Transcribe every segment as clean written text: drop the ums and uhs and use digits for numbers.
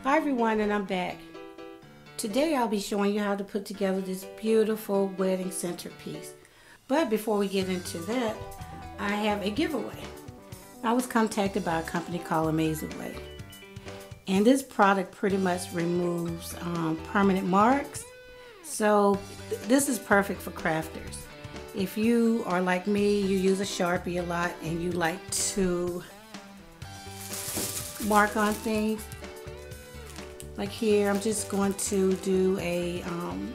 Hi everyone, and I'm back. Today I'll be showing you how to put together this beautiful wedding centerpiece. But before we get into that, I have a giveaway. I was contacted by a company called AMAZE. And this product pretty much removes permanent marks. So this is perfect for crafters. If you are like me, you use a Sharpie a lot and you like to mark on things. Like here, I'm just going to do a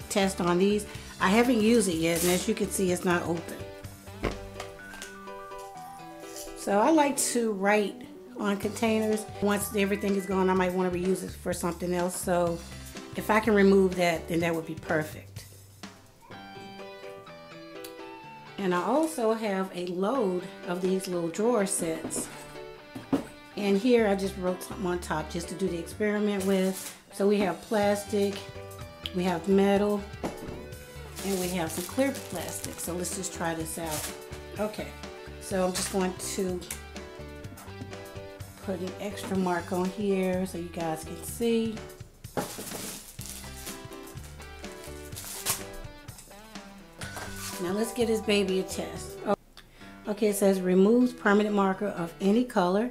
test on these. I haven't used it yet, and as you can see, it's not open. So I like to write on containers. Once everything is gone, I might want to reuse it for something else. So if I can remove that, then that would be perfect. And I also have a load of these little drawer sets. And here I just wrote something on top just to do the experiment with. So we have plastic, we have metal, and we have some clear plastic. So let's just try this out. Okay, so I'm just going to put an extra mark on here so you guys can see. Now let's give this baby a test. Okay, it says removes permanent marker of any color.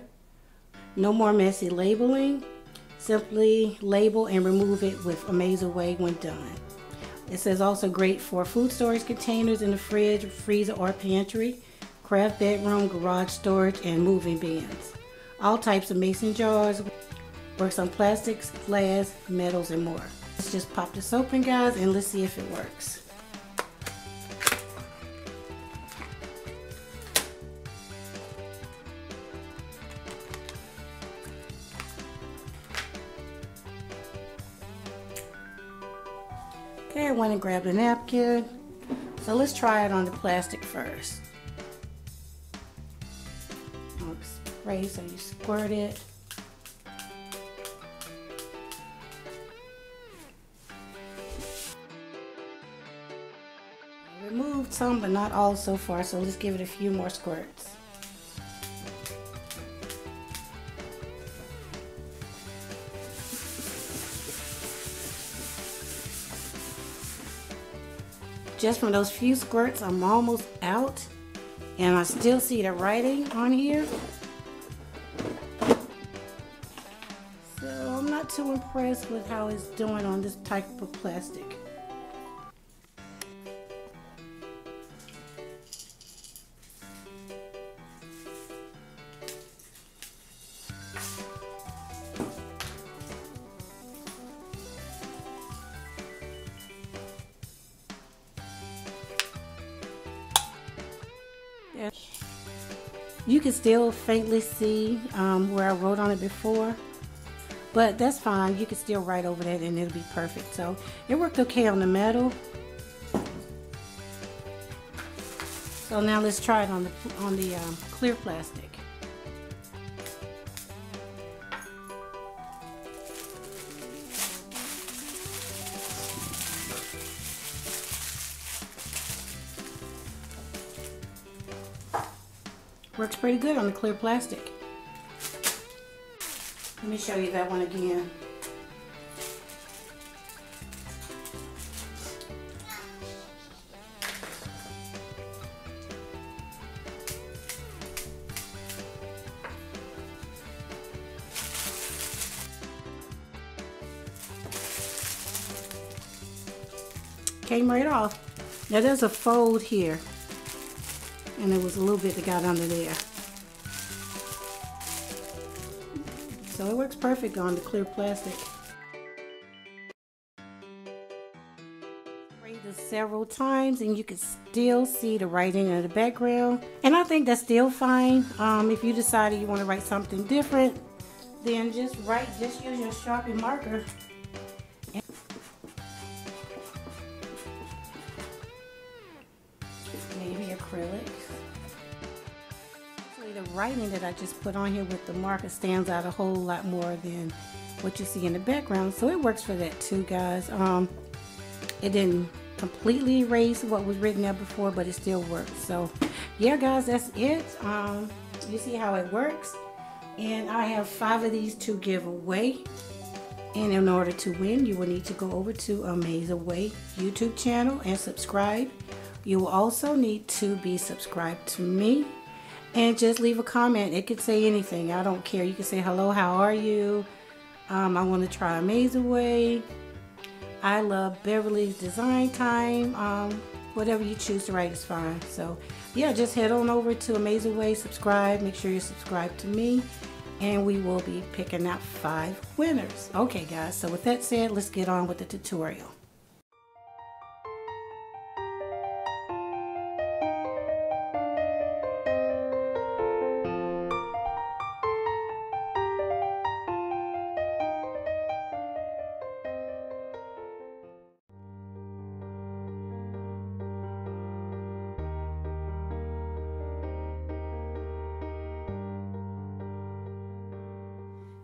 No more messy labeling. Simply label and remove it with AMAZE when done. It says also great for food storage containers in the fridge, freezer, or pantry, craft bedroom, garage storage, and moving bins. All types of mason jars. Works on plastics, glass, metals, and more. Let's just pop this open, guys, and let's see if it works. Okay, I went and grabbed a napkin. So let's try it on the plastic first. I'll spray so you squirt it. I removed some, but not all so far, so let's give it a few more squirts. Just from those few squirts, I'm almost out, and I still see the writing on here. So I'm not too impressed with how it's doing on this type of plastic. You can still faintly see where I wrote on it before, but that's fine. You can still write over that and it'll be perfect. So it worked okay on the metal. So now let's try it on the clear plastic. Works pretty good on the clear plastic. Let me show you that one again. Came right off. Now there's a fold here. And there was a little bit that got under there. So it works perfect on the clear plastic. Sprayed this several times and you can still see the writing in the background. And I think that's still fine. If you decided you want to write something different, then just use your Sharpie marker. Maybe acrylic. The writing that I just put on here with the marker stands out a whole lot more than what you see in the background, so it works for that too, guys. It didn't completely erase what was written there before, but it still works. So yeah, guys, that's it. You see how it works, and I have 5 of these to give away. And in order to win, you will need to go over to AMAZE YouTube channel and subscribe. You will also need to be subscribed to me and just leave a comment. It could say anything. I don't care. You can say, hello, how are you? I want to try AMAZE. I love Beverly's design time. Whatever you choose to write is fine. So yeah, just head on over to AMAZE, subscribe. Make sure you're subscribed to me. And we will be picking out 5 winners. Okay guys, so with that said, let's get on with the tutorial.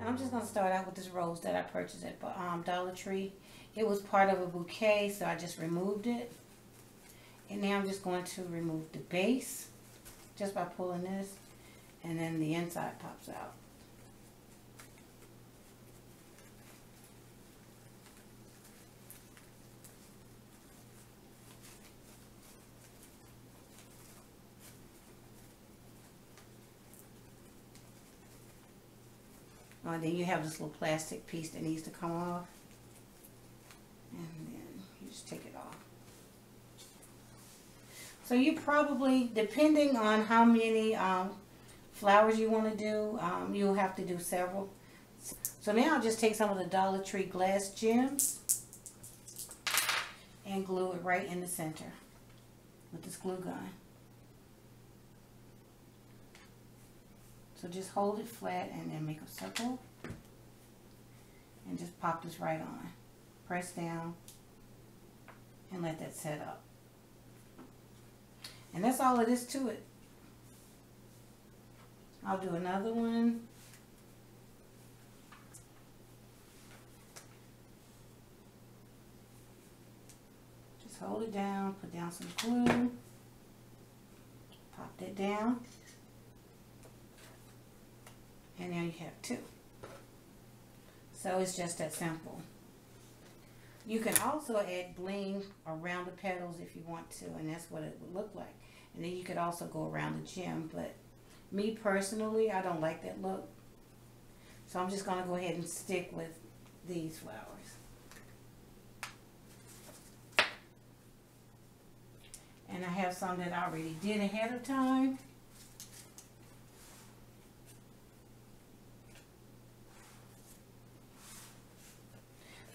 I'm just going to start out with this rose that I purchased at Dollar Tree. It was part of a bouquet, so I just removed it. And now I'm just going to remove the base just by pulling this, and then the inside pops out. Then you have this little plastic piece that needs to come off, and then you just take it off. So you probably, depending on how many flowers you want to do, you'll have to do several. So now I'll just take some of the Dollar Tree glass gems and glue it right in the center with this glue gun. So just hold it flat and then make a circle and just pop this right on. Press down and let that set up. And that's all it is to it. I'll do another one. Just hold it down, put down some glue, pop that down. And now you have 2. So it's just that simple. You can also add bling around the petals if you want to, and that's what it would look like. And then you could also go around the gem, but me personally, I don't like that look. So I'm just going to go ahead and stick with these flowers. And I have some that I already did ahead of time.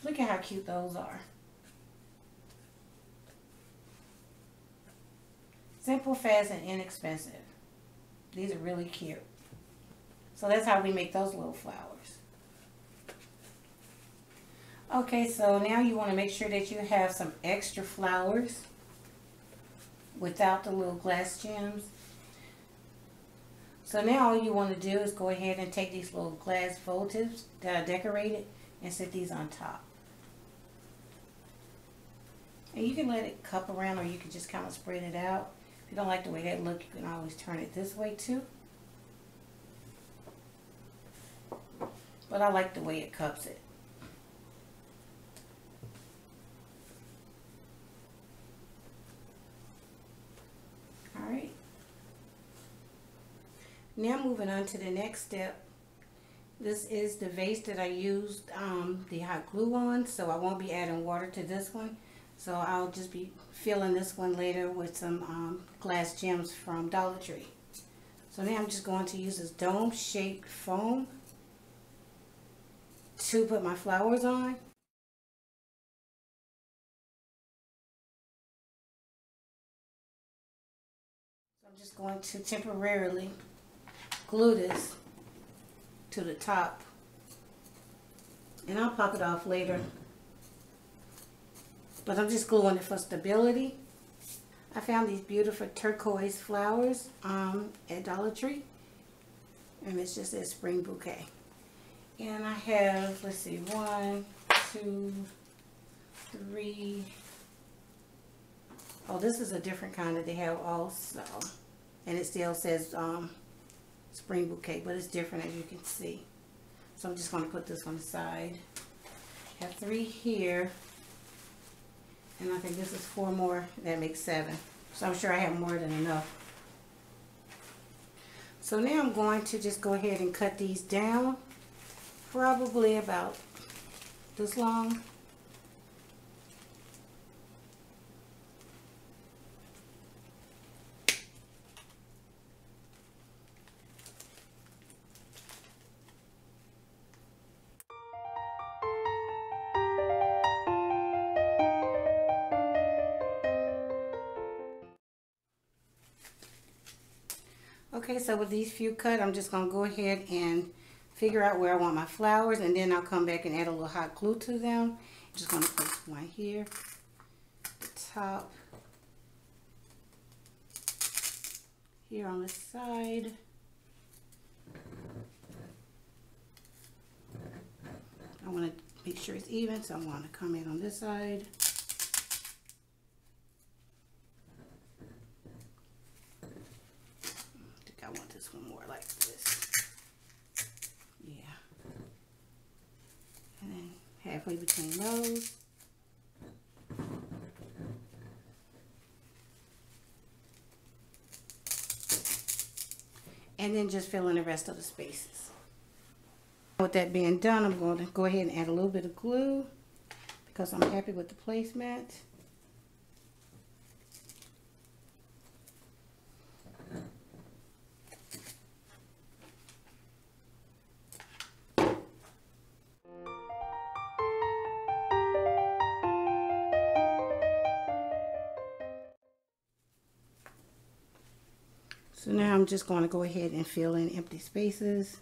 Look at how cute those are. Simple, fast, and inexpensive. These are really cute. So that's how we make those little flowers. Okay, so now you want to make sure that you have some extra flowers without the little glass gems. So now all you want to do is go ahead and take these little glass votives that I decorated and set these on top. And you can let it cup around, or you can just kind of spread it out. If you don't like the way that looks, you can always turn it this way too. But I like the way it cups it. Alright. Now moving on to the next step. This is the vase that I used the hot glue on, so I won't be adding water to this one. So I'll just be filling this one later with some glass gems from Dollar Tree. So now I'm just going to use this dome-shaped foam to put my flowers on. So I'm just going to temporarily glue this to the top, and I'll pop it off later. But I'm just gluing it for stability. I found these beautiful turquoise flowers at Dollar Tree. And it's just a spring bouquet. And I have, let's see, 1, 2, 3. Oh, this is a different kind that they have also. And it still says spring bouquet, but it's different as you can see. So I'm just going to put this on the side. Have 3 here. And I think this is 4 more. That makes 7. So I'm sure I have more than enough. So now I'm going to just go ahead and cut these down. Probably about this long. Okay, so with these few cut, I'm just going to go ahead and figure out where I want my flowers, and then I'll come back and add a little hot glue to them. I'm just going to place one here, the top, here on the side, I want to make sure it's even, so I want to come in on this side. I want this one more like this. Yeah. And then halfway between those. And then just fill in the rest of the spaces. With that being done, I'm going to go ahead and add a little bit of glue because I'm happy with the placement. So now I'm just going to go ahead and fill in empty spaces.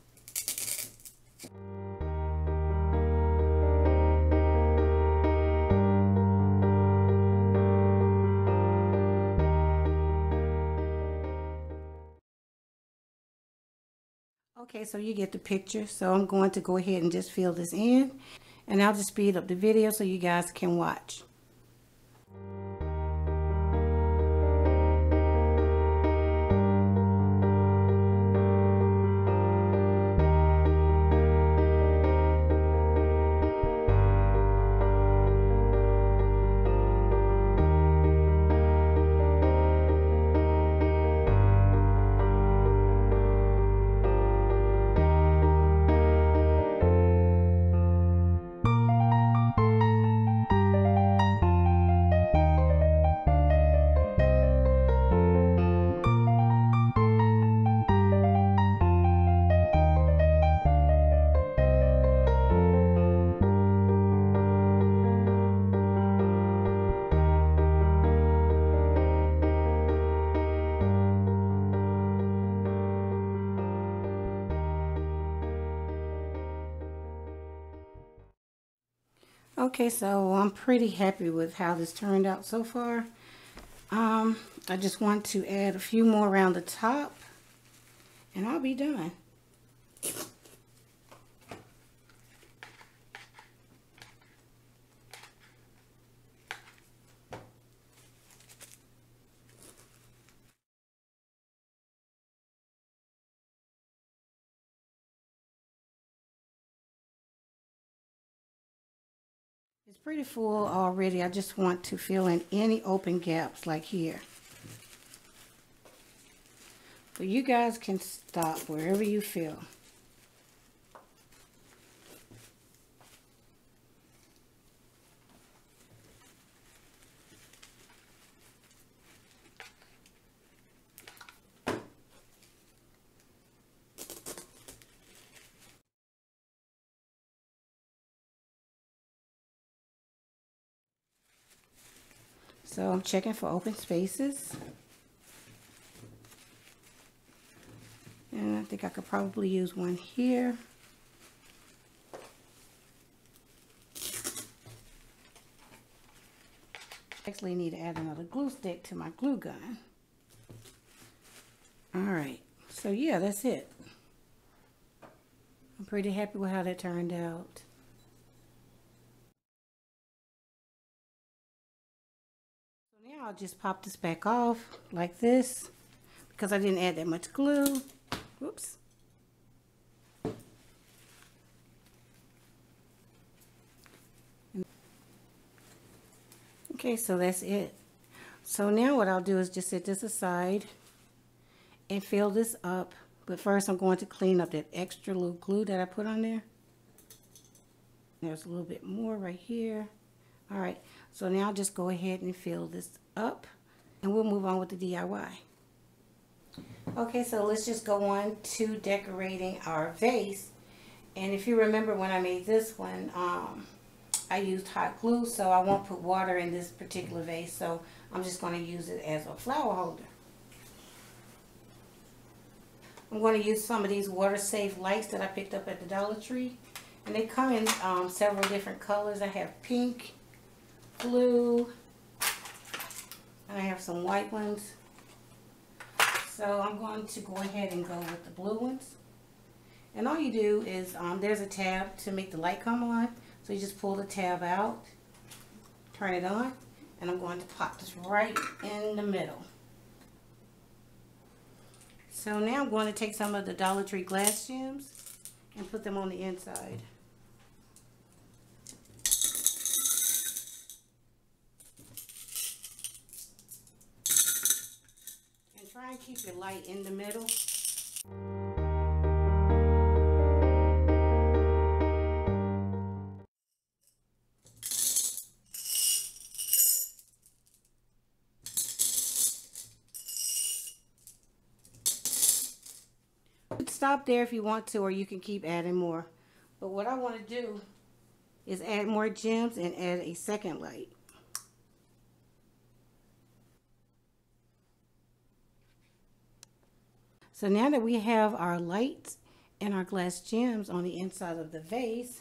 Okay, so you get the picture. So I'm going to go ahead and just fill this in, and I'll just speed up the video so you guys can watch. Okay, so I'm pretty happy with how this turned out so far. I just want to add a few more around the top, and I'll be done. It's pretty full already. I just want to fill in any open gaps like here. But you guys can stop wherever you feel. So I'm checking for open spaces. And I think I could probably use one here. Actually need to add another glue stick to my glue gun. Alright, so yeah, that's it. I'm pretty happy with how that turned out. Now I'll just pop this back off like this because I didn't add that much glue. Whoops. Okay, so that's it. So now what I'll do is just set this aside and fill this up. But first I'm going to clean up that extra little glue that I put on there. There's a little bit more right here. All right, so now I'll just go ahead and fill this up and we'll move on with the DIY. Okay, so let's just go on to decorating our vase. And if you remember when I made this one, I used hot glue, so I won't put water in this particular vase. So I'm just going to use it as a flower holder. I'm going to use some of these water-safe lights that I picked up at the Dollar Tree. And they come in several different colors. I have pink, blue, and I have some white ones. So I'm going to go ahead and go with the blue ones. And all you do is, there's a tab to make the light come on. So you just pull the tab out, turn it on, and I'm going to pop this right in the middle. So now I'm going to take some of the Dollar Tree glass gems and put them on the inside. And try and keep your light in the middle. Stop there if you want to, or you can keep adding more. But what I want to do is add more gems and add a second light. So now that we have our lights and our glass gems on the inside of the vase,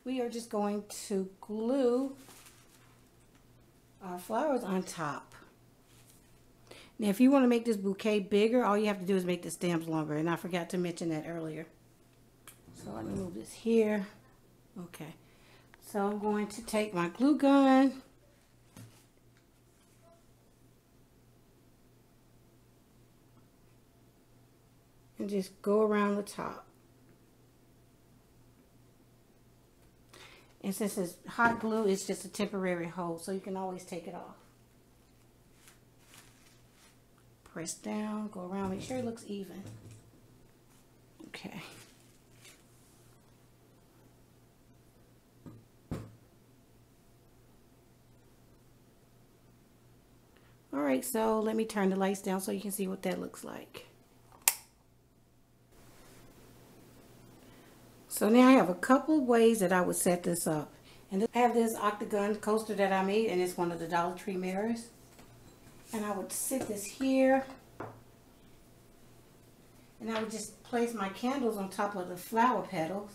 we are just going to glue our flowers on top. Now, if you want to make this bouquet bigger, all you have to do is make the stems longer. And I forgot to mention that earlier. So let me move this here. Okay. So I'm going to take my glue gun. And just go around the top. And since it's hot glue, it's just a temporary hold. So you can always take it off. Press down, go around, make sure it looks even. Okay. All right, so let me turn the lights down so you can see what that looks like. So now I have a couple of ways that I would set this up. And I have this Octagon coaster that I made, and it's one of the Dollar Tree mirrors. And I would sit this here, and I would just place my candles on top of the flower petals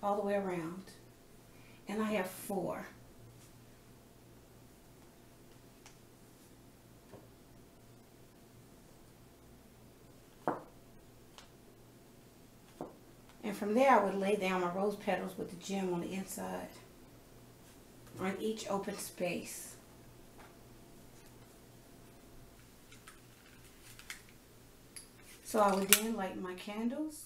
all the way around. And I have 4. And from there I would lay down my rose petals with the gem on the inside on each open space. So I would then light my candles.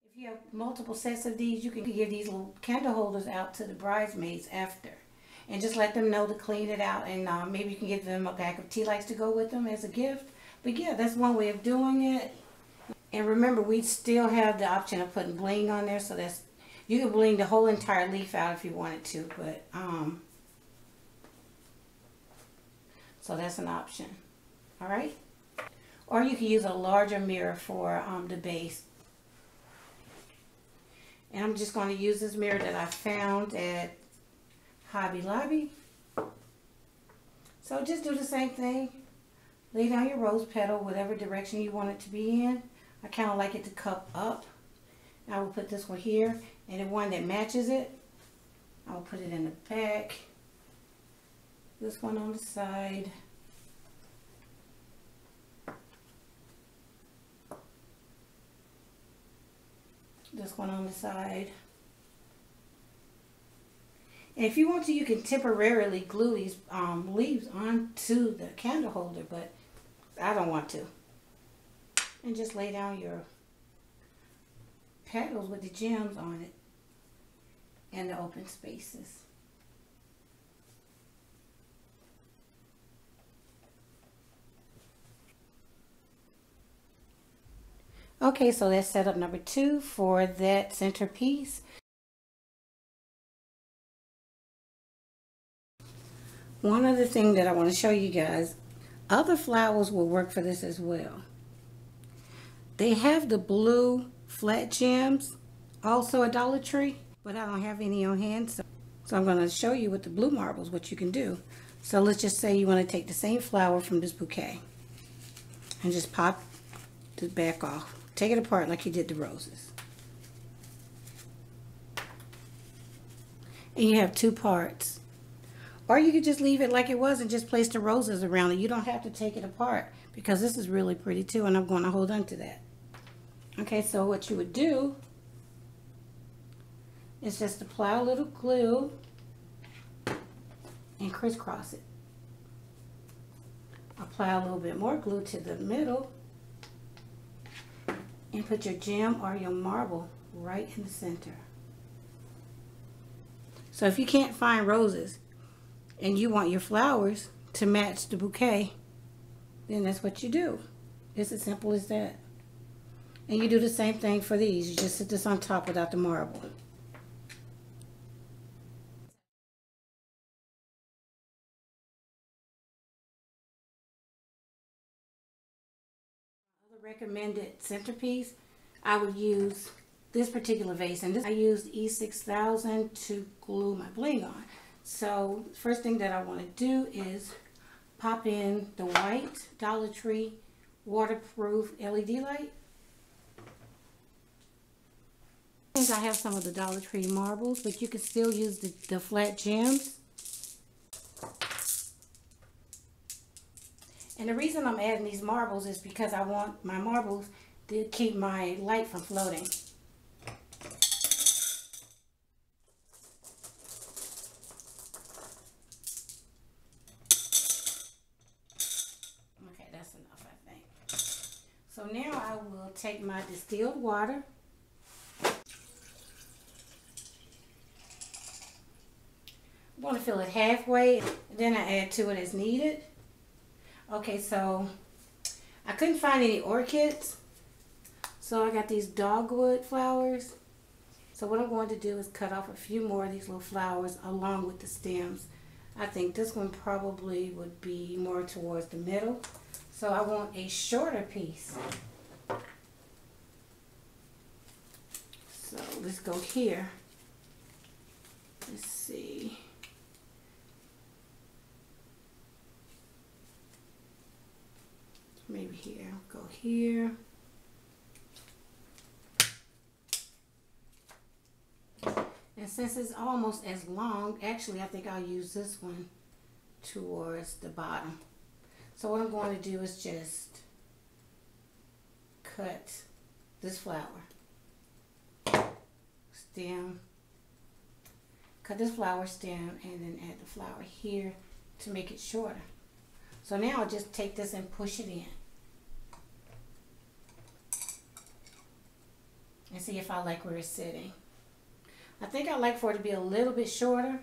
If you have multiple sets of these, you can give these little candle holders out to the bridesmaids after. And just let them know to clean it out, and maybe you can give them a pack of Tealights to go with them as a gift. But yeah, that's one way of doing it. And remember, we still have the option of putting bling on there, so that's, you can bling the whole entire leaf out if you wanted to, but so that's an option. All right, or you can use a larger mirror for the base. And I'm just going to use this mirror that I found at Hobby Lobby. So just do the same thing. Lay down your rose petal, whatever direction you want it to be in. I kind of like it to cup up. I will put this one here, and the one that matches it, I will put it in the back. This one on the side. This one on the side. And if you want to, you can temporarily glue these leaves onto the candle holder, but I don't want to. And just lay down your petals with the gems on it and the open spaces. Okay, so that's setup number 2 for that centerpiece. One other thing that I want to show you guys, other flowers will work for this as well. They have the blue flat gems, also at Dollar Tree, but I don't have any on hand, so I'm going to show you with the blue marbles what you can do. So let's just say you want to take the same flower from this bouquet and just pop the back off. Take it apart like you did the roses. And you have 2 parts. Or you could just leave it like it was and just place the roses around it. You don't have to take it apart because this is really pretty too, and I'm going to hold on to that. Okay, so what you would do is just apply a little glue and crisscross it. Apply a little bit more glue to the middle and put your gem or your marble right in the center. So if you can't find roses and you want your flowers to match the bouquet, then that's what you do. It's as simple as that. And you do the same thing for these. You just sit this on top without the marble. Other recommended centerpiece, I would use this particular vase, and I used E6000 to glue my bling on. So first thing that I want to do is pop in the white Dollar Tree waterproof LED light. I have some of the Dollar Tree marbles, but you can still use the flat gems. And the reason I'm adding these marbles is because I want my marbles to keep my light from floating. Okay, that's enough, I think. So now I will take my distilled water. I'm going to fill it halfway, and then I add to it as needed. Okay, so I couldn't find any orchids, so I got these dogwood flowers. So what I'm going to do is cut off a few more of these little flowers along with the stems. I think this one probably would be more towards the middle. So I want a shorter piece. So let's go here. Let's see. Maybe here, go here. And since it's almost as long, actually I think I'll use this one towards the bottom. So what I'm going to do is just cut this flower, stem, cut this flower stem, and then add the flower here to make it shorter. So now I'll just take this and push it in. And see if I like where it's sitting. I think I like for it to be a little bit shorter.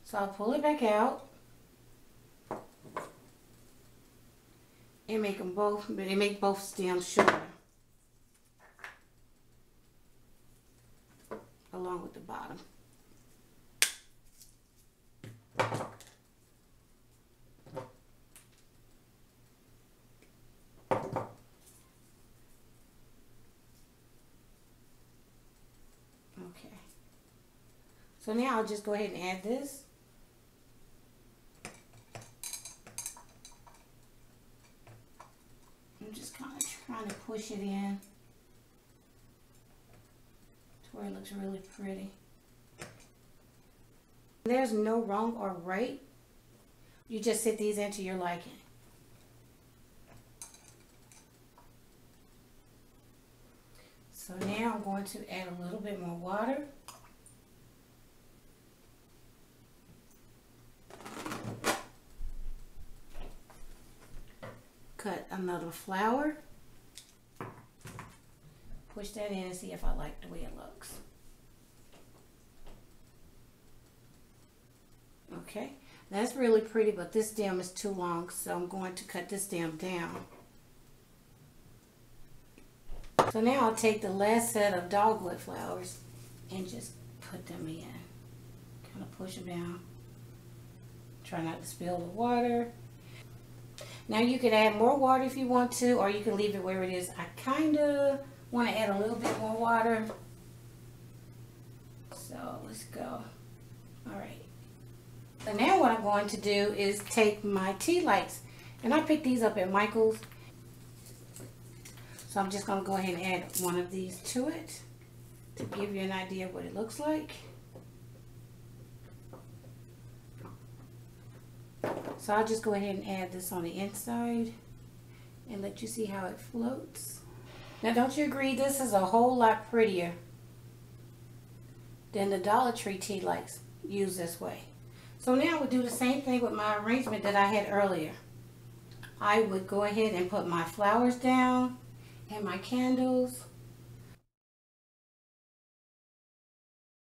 So I'll pull it back out. And make them both, make both stems shorter. Along with the bottom. Okay. So now I'll just go ahead and add this. I'm just kind of trying to push it in to where it looks really pretty. There's no wrong or right. You just set these into your liking. So now I'm going to add a little bit more water. Cut another flower. push that in and see if I like the way it looks. Okay, that's really pretty, but this stem is too long, so I'm going to cut this stem down. So now I'll take the last set of dogwood flowers and just put them in. Kind of push them down. Try not to spill the water. Now you can add more water if you want to, or you can leave it where it is. I kind of want to add a little bit more water. So let's go. All right. So now what I'm going to do is take my Tealights, and I picked these up at Michael's. So I'm just going to go ahead and add one of these to it to give you an idea of what it looks like. So I'll just go ahead and add this on the inside and let you see how it floats. Now don't you agree this is a whole lot prettier than the Dollar Tree Tealights used this way. So now we'll do the same thing with my arrangement that I had earlier. I would go ahead and put my flowers down and my candles.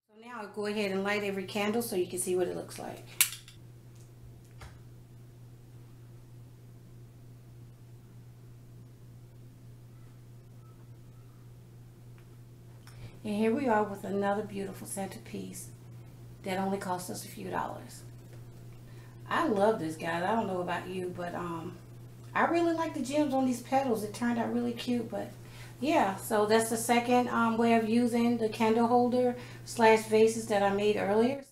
So now I'll go ahead and light every candle so you can see what it looks like. And here we are with another beautiful centerpiece that only cost us a few dollars. I love this, guys. I don't know about you, but I really like the gems on these petals. It turned out really cute, but yeah. So that's the second way of using the candle holder slash vases that I made earlier.